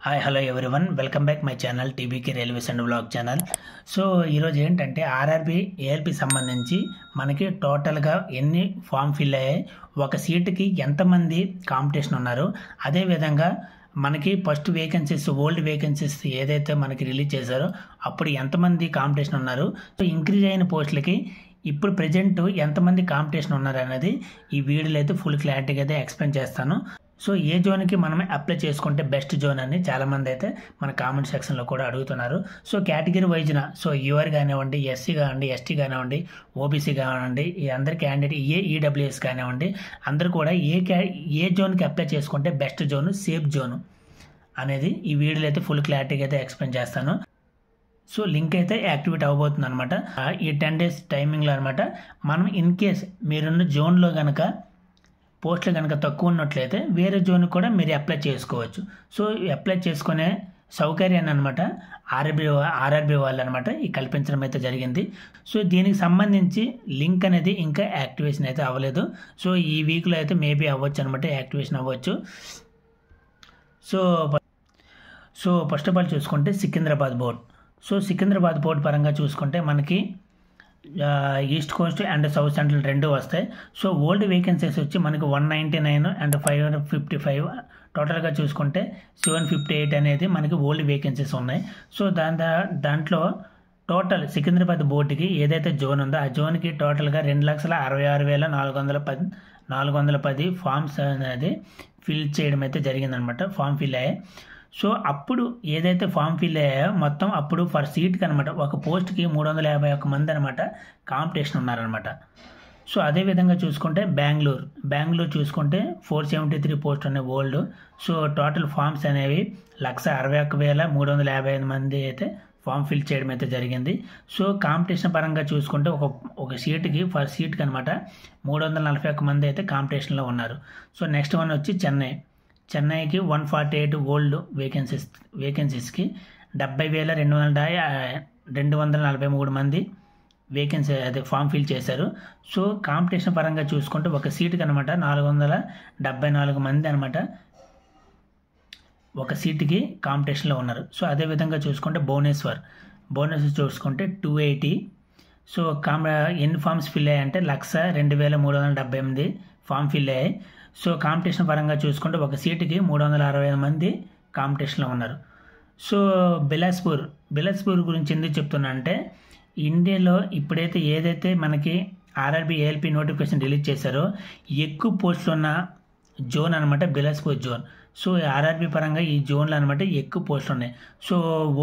Hi hello everyone welcome back my channel TBK railways and blog channel. So ఈరోజు ఏంటంటే RRB ALP సంబంధించి మనకి టోటల్గా ఎన్ని ఫామ్ ఫిల్ అయ్యాయి, ఒక సీటుకి ఎంతమంది కాంపిటీషన్ ఉన్నారు, అదేవిధంగా మనకి ఫస్ట్ వేకెన్సీస్ ఓల్డ్ వేకెన్సీస్ ఏదైతే మనకి రిలీజ్ చేశారో అప్పుడు ఎంతమంది కాంపిటీషన్ ఉన్నారు, సో ఇంక్రీజ్ అయిన పోస్టులకి ఇప్పుడు ప్రజెంట్ ఎంతమంది కాంపిటీషన్ ఉన్నారు అనేది ఈ వీడియోలో అయితే ఫుల్ క్లారిటీగా అయితే ఎక్స్ప్లెయిన్ చేస్తాను. సో ఏ జోన్కి మనం అప్లై చేసుకుంటే బెస్ట్ జోన్ అని చాలామంది అయితే మన కామెంట్ సెక్షన్లో కూడా అడుగుతున్నారు. సో కేటగిరీ వైజ్న సో యూఆర్ కానివ్వండి, ఎస్సీ కానివ్వండి, ఎస్టీ కానివ్వండి, ఓబీసీ కానివ్వండి, ఈ అందరి క్యాండిడేట్ ఈడబ్ల్యూఎస్ కానివ్వండి, అందరూ కూడా ఏ జోన్కి అప్లై చేసుకుంటే బెస్ట్ జోను, సేఫ్ జోను అనేది ఈ వీడియోలో అయితే ఫుల్ క్లారిటీగా అయితే ఎక్స్ప్లెయిన్ చేస్తాను. సో లింక్ అయితే యాక్టివేట్ అవ్వబోతుంది అనమాట ఈ 10 days టైమింగ్లో అనమాట. మనం ఇన్ కేస్ మీరున్న జోన్లో కనుక పోస్టులు కనుక తక్కువ ఉన్నట్లయితే వేరే జోన్ కూడా మీరు అప్లై చేసుకోవచ్చు. సో అప్లై చేసుకునే సౌకర్యాన్ని అనమాట ఆర్ఆర్బీ వాళ్ళు అనమాట ఈ కల్పించడం అయితే జరిగింది. సో దీనికి సంబంధించి లింక్ అనేది ఇంకా యాక్టివేషన్ అయితే అవ్వలేదు. సో ఈ వీక్లో అయితే మేబీ అవ్వచ్చు అనమాట, యాక్టివేషన్ అవ్వచ్చు. సో ఫస్ట్ ఆఫ్ ఆల్ చూసుకుంటే Secunderabad board. So Secunderabad board పరంగా చూసుకుంటే మనకి east Coast and south central రెండు వస్తాయి. సో ఓల్డ్ వేకెన్సీస్ వచ్చి మనకి 199 అండ్ 555, టోటల్గా చూసుకుంటే 758 అనేది మనకి ఓల్డ్ వేకెన్సీస్ ఉన్నాయి. సో దాంట్లో టోటల్ సికింద్రాబాద్ బోర్డుకి ఏదైతే జోన్ ఉందో ఆ జోన్కి టోటల్గా 2,66,410 ఫామ్స్ అనేది ఫిల్ చేయడం అయితే జరిగిందనమాట, ఫామ్ ఫిల్ అయ్యాయి. సో అప్పుడు ఏదైతే ఫామ్ ఫిల్ అయ్యాయో మొత్తం అప్పుడు ఫర్ సీట్కి అనమాట ఒక పోస్ట్కి 351 మంది అనమాట కాంపిటీషన్ ఉన్నారనమాట. సో అదేవిధంగా చూసుకుంటే బెంగళూరు చూసుకుంటే 473 పోస్ట్ ఉన్నాయి ఓల్డ్. సో టోటల్ ఫామ్స్ అనేవి 161,355 మంది అయితే ఫామ్ ఫిల్ చేయడం అయితే జరిగింది. సో కాంపిటీషన్ పరంగా చూసుకుంటే ఒక సీటుకి ఫర్ సీట్కి అనమాట 341 మంది అయితే కాంపిటీషన్లో ఉన్నారు. సో నెక్స్ట్ వన్ వచ్చి చెన్నైకి 148 ఓల్డ్ వేకెన్సీస్కి 70,243 మంది వేకెన్సీ అదే ఫామ్ ఫిల్ చేశారు. సో కాంపిటీషన్ పరంగా చూసుకుంటే ఒక సీటుకి అనమాట 474 మంది అనమాట ఒక సీటుకి కాంపిటీషన్లో ఉన్నారు. సో అదేవిధంగా చూసుకుంటే భువనేశ్వర్ చూసుకుంటే 280. సో ఎన్ని ఫామ్స్ ఫిల్ అయ్యాయంటే 102,378 ఫామ్ ఫిల్ అయ్యాయి. సో కాంపిటీషన్ పరంగా చూసుకుంటే ఒక సీటుకి 365 మంది కాంపిటీషన్లో ఉన్నారు. సో బిలాస్పూర్ గురించి ఎందుకు చెప్తున్నా అంటే ఇండియాలో ఇప్పుడైతే ఏదైతే మనకి ఆర్ఆర్బీ ఏఎల్పి నోటిఫికేషన్ రిలీజ్ చేశారో ఎక్కువ పోస్టులు ఉన్న జోన్ అనమాట బిలాస్పూర్ జోన్. సో ఆర్ఆర్బీ పరంగా ఈ జోన్లో అనమాట ఎక్కువ పోస్టులు ఉన్నాయి. సో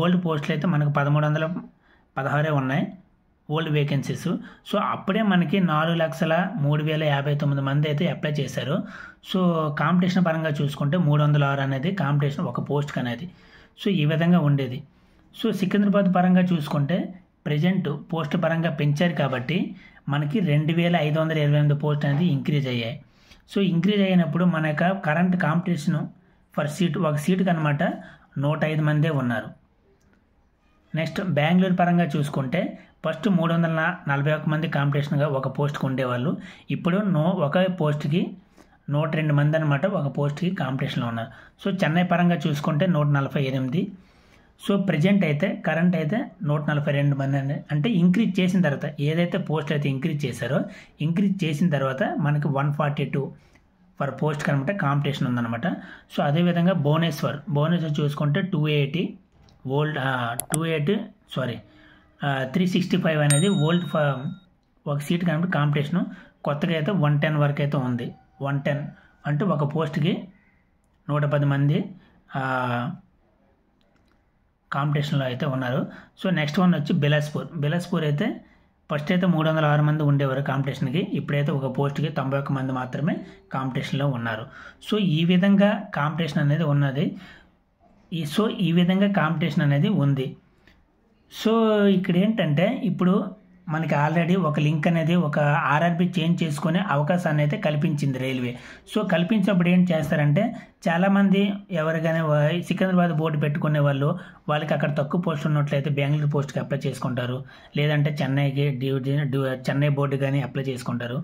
ఓల్డ్ పోస్టులు అయితే మనకు 1,316 ఉన్నాయి ఓల్డ్ వేకెన్సీస్. సో అప్పుడే మనకి 4,03,059 మంది అయితే అప్లై చేశారు. సో కాంపిటీషన్ పరంగా చూసుకుంటే 306 అనేది కాంపిటీషన్ ఒక పోస్ట్కి అనేది. సో ఈ విధంగా ఉండేది. సో సికింద్రాబాద్ పరంగా చూసుకుంటే ప్రజెంట్ పోస్ట్ పరంగా పెంచారు కాబట్టి మనకి 2,528 పోస్ట్ అనేది ఇంక్రీజ్ అయ్యాయి. సో ఇంక్రీజ్ అయినప్పుడు మన యొక్క కరెంట్ కాంపిటీషన్ ఫర్ సీట్ ఒక సీటుకి అనమాట 105 మందే ఉన్నారు. నెక్స్ట్ బెంగళూరు పరంగా చూసుకుంటే ఫస్ట్ 341 మంది కాంపిటీషన్గా ఒక పోస్ట్కి ఉండేవాళ్ళు. ఇప్పుడు ఒక పోస్ట్కి 102 మంది అనమాట ఒక పోస్ట్కి కాంపిటీషన్లో ఉన్నారు. సో చెన్నై పరంగా చూసుకుంటే 148. సో ప్రజెంట్ అయితే కరెంట్ అయితే 142 మంది అంటే ఇంక్రీజ్ చేసిన తర్వాత ఏదైతే పోస్ట్ అయితే ఇంక్రీజ్ చేశారో ఇంక్రీజ్ చేసిన తర్వాత మనకి 142 ఫర్ పోస్ట్కి అనమాట కాంపిటీషన్ ఉందన్నమాట. సో అదేవిధంగా భువనేశ్వర్ చూసుకుంటే 280 ఓల్డ్ 365 అనేది ఓల్డ్ ఒక సీట్ కనుక కాంపిటీషను. కొత్తగా అయితే 110 వరకు అయితే ఉంది. 110 అంటే ఒక పోస్ట్కి 110 మంది కాంపిటీషన్లో అయితే ఉన్నారు. సో నెక్స్ట్ వన్ వచ్చి బిలాస్పూర్ అయితే ఫస్ట్ అయితే 306 మంది ఉండేవారు కాంపిటీషన్కి, ఇప్పుడైతే ఒక పోస్ట్కి 91 మంది మాత్రమే కాంపిటీషన్లో ఉన్నారు. సో ఈ విధంగా కాంపిటీషన్ అనేది ఉన్నది. ఈ విధంగా కాంపిటీషన్ అనేది ఉంది. సో ఇక్కడ ఏంటంటే ఇప్పుడు మనకి ఆల్రెడీ ఒక లింక్ అనేది ఒక ఆర్ఆర్బీ చేంజ్ చేసుకునే అవకాశాన్ని అయితే కల్పించింది రైల్వే. సో కల్పించినప్పుడు ఏం చేస్తారంటే చాలామంది ఎవరికైనా సికింద్రాబాద్ బోర్డు పెట్టుకునే వాళ్ళకి అక్కడ తక్కువ పోస్ట్ ఉన్నట్లయితే బెంగళూరు పోస్ట్కి అప్లై చేసుకుంటారు, లేదంటే చెన్నై బోర్డు కానీ అప్లై చేసుకుంటారు.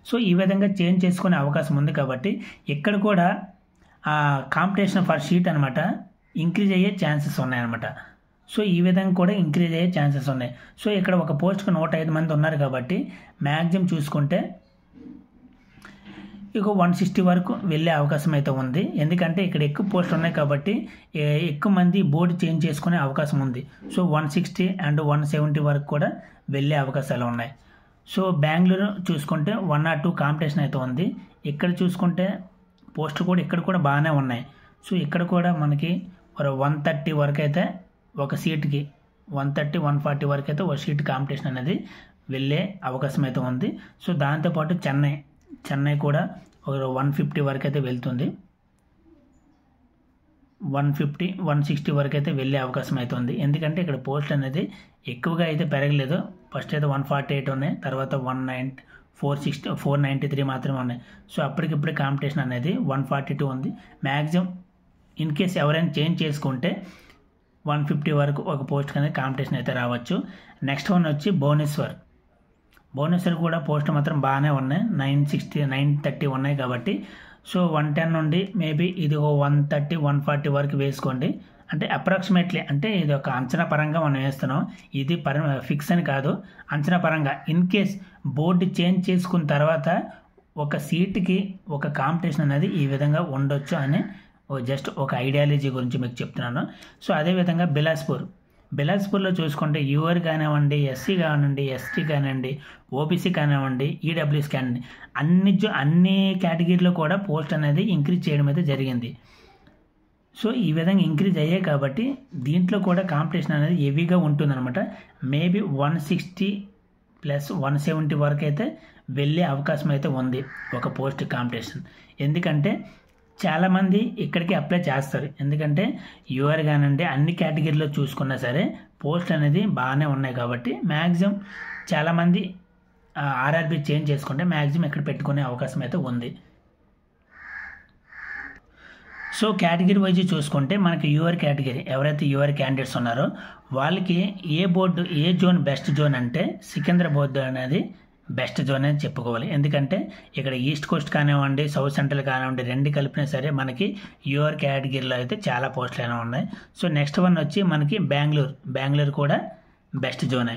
సో ఈ విధంగా చేంజ్ చేసుకునే అవకాశం ఉంది కాబట్టి ఇక్కడ కూడా కాంపిటీషన్ ఫర్ సీట్ అనమాట ఇంక్రీజ్ అయ్యే ఛాన్సెస్ ఉన్నాయన్నమాట. సో ఈ విధంగా కూడా ఇంక్రీజ్ అయ్యే ఛాన్సెస్ ఉన్నాయి. సో ఇక్కడ ఒక పోస్ట్కి 105 మంది ఉన్నారు కాబట్టి మ్యాక్సిమం చూసుకుంటే ఇక 160 వరకు వెళ్ళే అవకాశం అయితే ఉంది. ఎందుకంటే ఇక్కడ ఎక్కువ పోస్టులు ఉన్నాయి కాబట్టి ఎక్కువ మంది బోర్డు చేంజ్ చేసుకునే అవకాశం ఉంది. సో 160 అండ్ 170 వరకు కూడా వెళ్ళే అవకాశాలు ఉన్నాయి. సో బెంగళూరు చూసుకుంటే 1 or 2 కాంపిటీషన్ అయితే ఉంది. ఇక్కడ చూసుకుంటే పోస్టులు కూడా ఇక్కడ కూడా బాగానే ఉన్నాయి. సో ఇక్కడ కూడా మనకి 130 వరకు అయితే ఒక సీట్కి 130-140 వరకు అయితే ఒక సీట్ కాంపిటీషన్ అనేది వెళ్ళే అవకాశం అయితే ఉంది. సో దాంతోపాటు చెన్నై కూడా ఒక 150 వరకు అయితే వెళ్తుంది. 150-160 వరకు అయితే వెళ్ళే అవకాశం అయితే ఉంది. ఎందుకంటే ఇక్కడ పోస్ట్ అనేది ఎక్కువగా అయితే పెరగలేదు. ఫస్ట్ అయితే 148 ఉన్నాయి, తర్వాత 493 మాత్రమే ఉన్నాయి. సో అప్పటికిప్పుడే కాంపిటీషన్ అనేది 142 ఉంది. మ్యాక్సిమం ఇన్ కేస్ ఎవరైనా చేంజ్ చేసుకుంటే 150 వరకు ఒక పోస్ట్ అనేది కాంపిటీషన్ అయితే రావచ్చు. నెక్స్ట్ వన్ వచ్చి భువనేశ్వర్ కూడా పోస్ట్ మాత్రం బాగానే ఉన్నాయి. 930 ఉన్నాయి కాబట్టి సో 110 నుండి మేబీ ఇది 130-140 వరకు వేసుకోండి. అంటే అప్రాక్సిమేట్లీ, అంటే ఇది ఒక అంచనా పరంగా మనం వేస్తున్నాం. ఇది ఫిక్స్ అని కాదు, అంచనా పరంగా. ఇన్ కేస్ బోర్డు చేంజ్ చేసుకున్న తర్వాత ఒక సీటుకి ఒక కాంపిటీషన్ అనేది ఈ విధంగా ఉండొచ్చు అని జస్ట్ ఒక ఐడియాలజీ గురించి మీకు చెప్తున్నాను. సో అదేవిధంగా బిలాస్పూర్లో చూసుకుంటే యూఆర్ కానివ్వండి, ఎస్సీ కానివ్వండి, ఎస్టీ కానివ్వండి, ఓబీసీ కానివ్వండి, ఈడబ్ల్యూఎస్ కానివ్వండి, అన్ని కేటగిరీలో కూడా పోస్ట్ అనేది ఇంక్రీజ్ చేయడం అయితే జరిగింది. సో ఈ విధంగా ఇంక్రీజ్ అయ్యాయి కాబట్టి దీంట్లో కూడా కాంపిటీషన్ అనేది హెవీగా ఉంటుందన్నమాట. మేబీ 160+170 వరకు అయితే వెళ్ళే అవకాశం అయితే ఉంది ఒక పోస్ట్ కాంపిటీషన్. ఎందుకంటే చాలామంది ఇక్కడికి అప్లై చేస్తారు. ఎందుకంటే యూఆర్ కానివ్వండి అన్ని కేటగిరీలో చూసుకున్నా సరే పోస్ట్ అనేది బాగానే ఉన్నాయి కాబట్టి మ్యాక్సిమం చాలామంది ఆర్ఆర్బీ చేంజ్ చేసుకుంటే మ్యాక్సిమం ఇక్కడ పెట్టుకునే అవకాశం అయితే ఉంది. సో కేటగిరీ వైజ్ చూసుకుంటే మనకి యూఆర్ కేటగిరీ ఎవరైతే యూఆర్ క్యాండిడేట్స్ ఉన్నారో వాళ్ళకి ఏ జోన్ బెస్ట్ జోన్ అంటే సికింద్రాబాద్ అనేది బెస్ట్ జోన్ అని చెప్పుకోవాలి. ఎందుకంటే ఇక్కడ ఈస్ట్ కోస్ట్ కానివ్వండి, సౌత్ సెంట్రల్ కానివ్వండి, రెండు కలిపినా సరే మనకి యూఆర్ కేటగిరీలో అయితే చాలా పోస్టులు అయినా ఉన్నాయి. సో నెక్స్ట్ వన్ వచ్చి మనకి బెంగళూరు కూడా బెస్ట్ జోనే.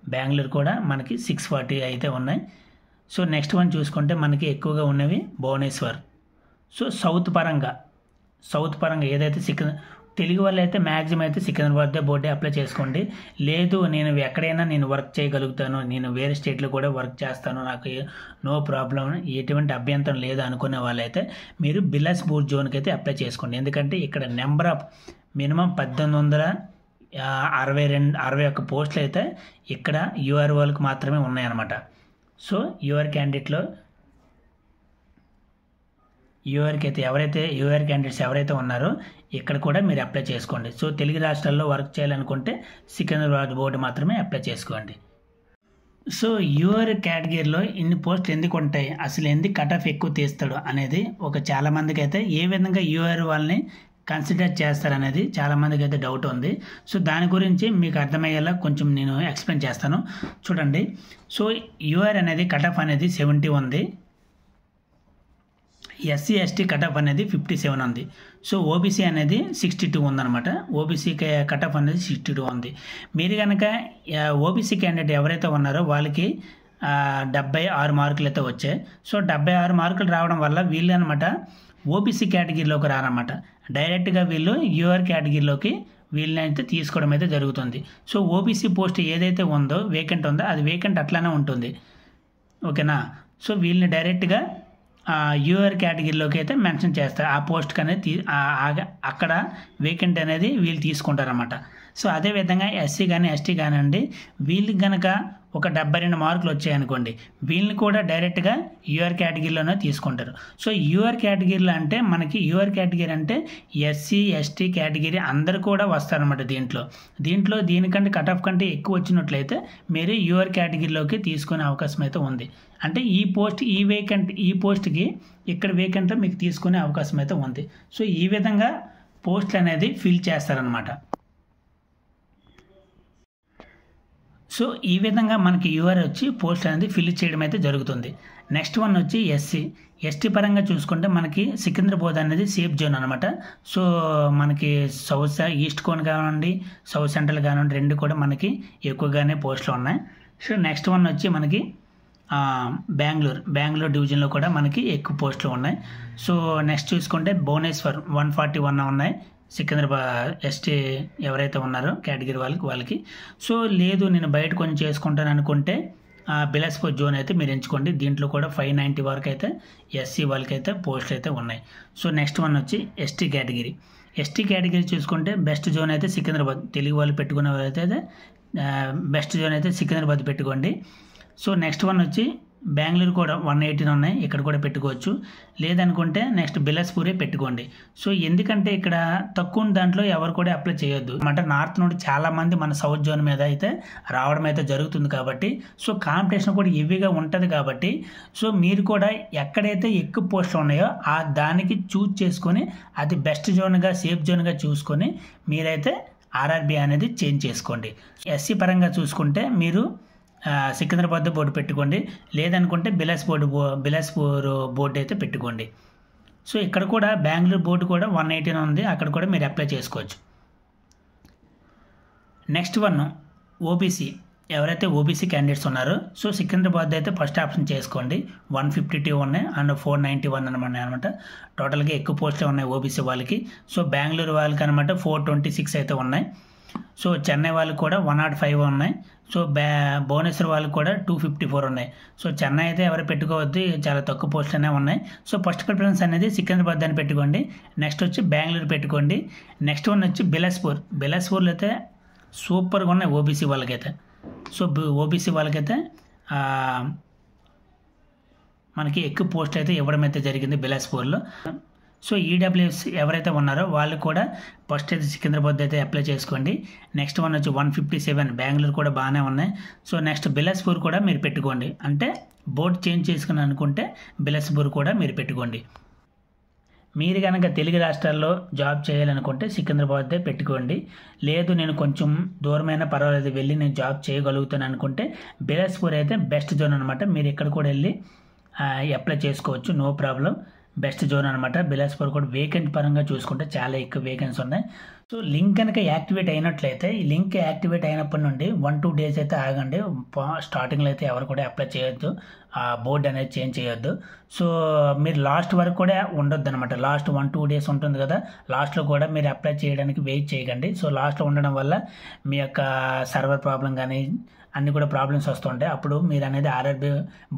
బెంగళూరు కూడా మనకి 640 అయితే ఉన్నాయి. సో నెక్స్ట్ వన్ చూసుకుంటే మనకి ఎక్కువగా ఉన్నవి భువనేశ్వర్. సో సౌత్ పరంగా ఏదైతే తెలుగు వాళ్ళు అయితే మ్యాక్సిమం అయితే సికింద్రాబాద్ బోర్డే అప్లై చేసుకోండి. లేదు నేను ఎక్కడైనా వర్క్ చేయగలుగుతాను, నేను వేరే స్టేట్లో కూడా వర్క్ చేస్తాను, నాకు నో ప్రాబ్లం, ఎటువంటి అభ్యంతరం లేదు అనుకునే వాళ్ళైతే మీరు బిలాస్పూర్ జోన్కి అయితే అప్లై చేసుకోండి. ఎందుకంటే ఇక్కడ నెంబర్ ఆఫ్ మినిమం 1861 పోస్టులు అయితే ఇక్కడ యూఆర్ వాళ్ళకి మాత్రమే ఉన్నాయన్నమాట. సో యూఆర్ క్యాండిడేట్స్ ఎవరైతే ఉన్నారో ఇక్కడ కూడా మీరు అప్లై చేసుకోండి. సో తెలుగు రాష్ట్రాల్లో వర్క్ చేయాలనుకుంటే సికింద్రాబాద్ బోర్డు మాత్రమే అప్లై చేసుకోండి. సో యూఆర్ కేటగిరీలో ఇన్ని పోస్టులు ఎందుకు ఉంటాయి, అసలు ఎందుకు కట్ ఆఫ్ ఎక్కువ తీస్తాడు అనేది చాలామందికి అయితే ఏ విధంగా యూఆర్ వాళ్ళని కన్సిడర్ చేస్తారనేది చాలామందికి అయితే డౌట్ ఉంది. సో దాని గురించి మీకు అర్థమయ్యేలా కొంచెం నేను ఎక్స్ప్లెయిన్ చేస్తాను. చూడండి, సో యూఆర్ అనేది కట్ ఆఫ్ అనేది 70 ఉంది. ఎస్సీ ఎస్టీ కట్ ఆఫ్ అనేది 57 ఉంది. సో ఓబీసీ అనేది 62 ఉందన్నమాట. ఓబీసీ కట్ ఆఫ్ అనేది 62 ఉంది. మీరు కనుక ఓబీసీ క్యాండిడేట్ ఎవరైతే ఉన్నారో వాళ్ళకి 76 మార్కులు అయితే వచ్చాయి. సో 76 మార్కులు రావడం వల్ల వీళ్ళు అనమాట ఓబీసీ కేటగిరీలోకి రారన్నమాట. డైరెక్ట్గా వీళ్ళు యూఆర్ కేటగిరీలోకి వీళ్ళని అయితే తీసుకోవడం అయితే జరుగుతుంది. సో ఓబీసీ పోస్ట్ ఏదైతే ఉందో వేకెంట్ ఉందో అది వేకెంట్ అట్లానే ఉంటుంది. ఓకేనా? సో వీళ్ళని డైరెక్ట్గా యూఆర్ కేటగిరీలోకి అయితే మెన్షన్ చేస్తారు. ఆ పోస్ట్కి అనేది అక్కడ వేకెంట్ అనేది వీళ్ళు తీసుకుంటారన్నమాట. సో అదేవిధంగా ఎస్సీ కానీ ఎస్టీ కానివ్వండి వీళ్ళకి కనుక ఒక 72 మార్కులు వచ్చాయనుకోండి వీళ్ళని కూడా డైరెక్ట్గా యూఆర్ కేటగిరీలోనే తీసుకుంటారు. సో యూఆర్ కేటగిరీలో అంటే మనకి యూఆర్ కేటగిరీ అంటే ఎస్సీ ఎస్టీ కేటగిరీ అందరు కూడా వస్తారన్నమాట. దీనికంటే కట్ ఆఫ్ కంటే ఎక్కువ వచ్చినట్లయితే మీరు యూఆర్ కేటగిరీలోకి తీసుకునే అవకాశం అయితే ఉంది. అంటే ఈ పోస్ట్కి ఇక్కడ వేకెంట్లో మీకు తీసుకునే అవకాశం అయితే ఉంది. సో ఈ విధంగా పోస్టులు అనేది ఫిల్ చేస్తారనమాట. సో ఈ విధంగా మనకి యూఆర్ వచ్చి పోస్ట్ అనేది ఫిల్ చేయడం అయితే జరుగుతుంది. నెక్స్ట్ వన్ వచ్చి ఎస్టీ పరంగా చూసుకుంటే మనకి సికింద్రాబాద్ అనేది సేఫ్ జోన్ అనమాట. సో మనకి ఈస్ట్ కోన్ కానివ్వండి, సౌత్ సెంట్రల్ కానివ్వండి, రెండు కూడా మనకి ఎక్కువగానే పోస్టులు ఉన్నాయి. సో నెక్స్ట్ వన్ వచ్చి మనకి బెంగళూరు డివిజన్లో కూడా మనకి ఎక్కువ పోస్టులు ఉన్నాయి. సో నెక్స్ట్ చూసుకుంటే భువనేశ్వర్ 141 ఉన్నాయి సికింద్రాబాద్ ఎస్టీ ఎవరైతే ఉన్నారో కేటగిరీ వాళ్ళకి. సో లేదు నేను బయట కొంచెం చేసుకుంటాను అనుకుంటే బిలాస్పూర్ జోన్ అయితే మీరు ఎంచుకోండి. దీంట్లో కూడా 590 వరకు అయితే ఎస్సీ వాళ్ళకైతే పోస్టులు అయితే ఉన్నాయి. సో నెక్స్ట్ వన్ వచ్చి ఎస్టీ కేటగిరీ చూసుకుంటే బెస్ట్ జోన్ అయితే సికింద్రాబాద్. తెలుగు వాళ్ళు పెట్టుకున్న వాళ్ళైతే బెస్ట్ జోన్ అయితే సికింద్రాబాద్ పెట్టుకోండి. సో నెక్స్ట్ వన్ వచ్చి బెంగళూరు కూడా 118 ఉన్నాయి, ఇక్కడ కూడా పెట్టుకోవచ్చు. లేదనుకుంటే నెక్స్ట్ బిలాస్పూరే పెట్టుకోండి. సో ఎందుకంటే ఇక్కడ తక్కువ దాంట్లో ఎవరు కూడా అప్లై చేయొద్దు అంటే నార్త్ నుండి చాలామంది మన సౌత్ జోన్ మీద అయితే రావడం అయితే జరుగుతుంది కాబట్టి సో కాంపిటీషన్ కూడా హెవీగా ఉంటుంది కాబట్టి సో మీరు కూడా ఎక్కడైతే ఎక్కువ పోస్టులు ఉన్నాయో దానికి చూజ్ చేసుకొని అది బెస్ట్ జోన్గా సేఫ్ జోన్గా చూసుకొని మీరైతే ఆర్ఆర్బీ అనేది చేంజ్ చేసుకోండి. ఎస్సీ పరంగా చూసుకుంటే మీరు సికింద్రాబాద్ బోర్డు పెట్టుకోండి. లేదనుకుంటే బిలాస్పూర్ బోర్డు అయితే పెట్టుకోండి. సో ఇక్కడ కూడా బెంగళూరు బోర్డు కూడా 118 ఉంది, అక్కడ కూడా మీరు అప్లై చేసుకోవచ్చు. నెక్స్ట్ వన్ ఓబీసీ, ఎవరైతే ఓబీసీ క్యాండిడేట్స్ ఉన్నారో సో సికింద్రాబాద్ అయితే ఫస్ట్ ఆప్షన్ చేసుకోండి. 152 ఉన్నాయి అండ్ 491 అనమాట. టోటల్గా ఎక్కువ పోస్టులు ఉన్నాయి ఓబీసీ వాళ్ళకి. సో బెంగళూరు వాళ్ళకి అనమాట 426 అయితే ఉన్నాయి. సో చెన్నై వాళ్ళకి కూడా 105 ఉన్నాయి. సో భువనేశ్వర్ వాళ్ళకి కూడా 254 ఉన్నాయి. సో చెన్నై అయితే ఎవరు పెట్టుకోవద్దు, చాలా తక్కువ పోస్టులు అనేవి ఉన్నాయి. సో ఫస్ట్ ప్రిఫరెన్స్ అనేది సికింద్రాబాద్ అని పెట్టుకోండి. నెక్స్ట్ వచ్చి బెంగళూరు పెట్టుకోండి. నెక్స్ట్ వన్ వచ్చి బిలాస్పూర్లో అయితే సూపర్గా ఉన్నాయి ఓబీసీ వాళ్ళకైతే. సో ఓబీసీ వాళ్ళకైతే మనకి ఎక్కువ పోస్ట్ అయితే ఇవ్వడం అయితే జరిగింది బిలాస్పూర్లో. సో ఈడబ్ల్యూఎస్ ఎవరైతే ఉన్నారో వాళ్ళు కూడా ఫస్ట్ అయితే సికింద్రాబాద్ అయితే అప్లై చేసుకోండి. నెక్స్ట్ వన్ వచ్చి 157 బెంగళూరు కూడా బాగానే ఉన్నాయి. సో నెక్స్ట్ బిలాస్పూర్ కూడా మీరు పెట్టుకోండి. అంటే బోర్డు చేంజ్ చేసుకుని అనుకుంటే బిలాస్పూర్ కూడా మీరు పెట్టుకోండి. మీరు కనుక తెలుగు రాష్ట్రాల్లో జాబ్ చేయాలనుకుంటే సికింద్రాబాద్ పెట్టుకోండి. లేదు నేను కొంచెం దూరమైన పర్వాలేదు వెళ్ళి నేను జాబ్ చేయగలుగుతాను అనుకుంటే బిలాస్పూర్ అయితే బెస్ట్ జోన్ అనమాట. మీరు ఇక్కడ కూడా వెళ్ళి అప్లై చేసుకోవచ్చు, నో ప్రాబ్లం. బెస్ట్ జోన్ అనమాట. బిలాస్పూర్ కూడా వేకెంట్ పరంగా చూసుకుంటే చాలా ఎక్కువ వేకెన్సీ ఉన్నాయి. సో లింక్ కనుక యాక్టివేట్ అయినట్లయితే ఈ లింక్ యాక్టివేట్ అయినప్పటి నుండి 1-2 డేస్ అయితే ఆగండి. స్టార్టింగ్లో అయితే ఎవరు కూడా అప్లై చేయొద్దు, బోర్డు అనేది చేంజ్ చేయొద్దు. సో మీరు లాస్ట్ వరకు కూడా ఉండొద్దు అనమాట. లాస్ట్ 1-2 డేస్ ఉంటుంది కదా, లాస్ట్లో కూడా మీరు అప్లై చేయడానికి వెయిట్ చేయకండి. సో లాస్ట్లో ఉండడం వల్ల మీ యొక్క సర్వర్ ప్రాబ్లం కానీ అన్నీ కూడా ప్రాబ్లమ్స్ వస్తుంటాయి. అప్పుడు మీరు అనేది ఆర్ఆర్బీ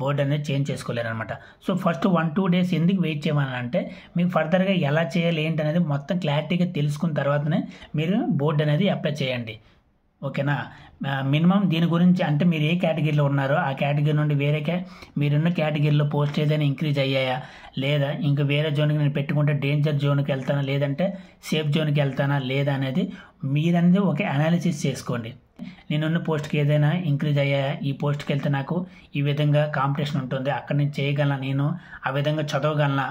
బోర్డు అనేది చేంజ్ చేసుకోలేరు అనమాట. సో ఫస్ట్ 1-2 డేస్ ఎందుకు వెయిట్ చేయమని అంటే మీకు ఫర్దర్గా ఎలా చేయాలి ఏంటి అనేది మొత్తం క్లారిటీగా తెలుసుకున్న తర్వాతనే మీరు బోర్డు అనేది అప్లై చేయండి. ఓకేనా? మినిమం దీని గురించి అంటే మీరు ఏ కేటగిరీలో ఉన్నారో ఆ కేటగిరీ నుండి మీరున్న కేటగిరీలో పోస్ట్ ఏదైనా ఇంక్రీజ్ అయ్యాయా లేదా, ఇంకా వేరే జోన్కి నేను పెట్టుకుంటే డేంజర్ జోన్కి వెళ్తానా లేదంటే సేఫ్ జోన్కి వెళ్తానా లేదా అనేది మీరనేది ఒక అనాలిసిస్ చేసుకోండి. నేనున్న పోస్ట్కి ఏదైనా ఇంక్రీజ్ అయ్యాయా, ఈ పోస్ట్కి వెళ్తే నాకు ఈ విధంగా కాంపిటీషన్ ఉంటుంది, అక్కడ నేను చేయగలనా, నేను ఆ విధంగా చదవగలనా,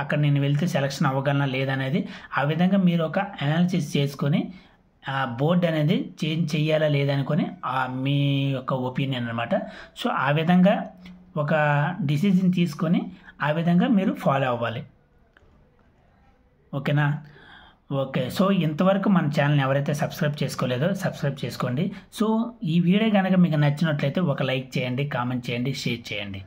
అక్కడ నేను వెళ్తే సెలక్షన్ అవ్వగలనా లేదనేది ఆ విధంగా మీరు ఒక అనాలిసిస్ చేసుకొని బోర్డు అనేది చేంజ్ చేయాలా లేదనుకొని మీ యొక్క ఒపీనియన్ అనమాట. సో ఆ విధంగా ఒక డిసిజన్ తీసుకొని ఆ విధంగా మీరు ఫాలో అవ్వాలి. ఓకేనా? ఓకే. సో ఇంతవరకు మన ఛానల్ని ఎవరైతే సబ్స్క్రైబ్ చేసుకోలేదో సబ్స్క్రైబ్ చేసుకోండి. సో ఈ వీడియో కనుక మీకు నచ్చినట్లయితే ఒక లైక్ చేయండి, కామెంట్ చేయండి, షేర్ చేయండి.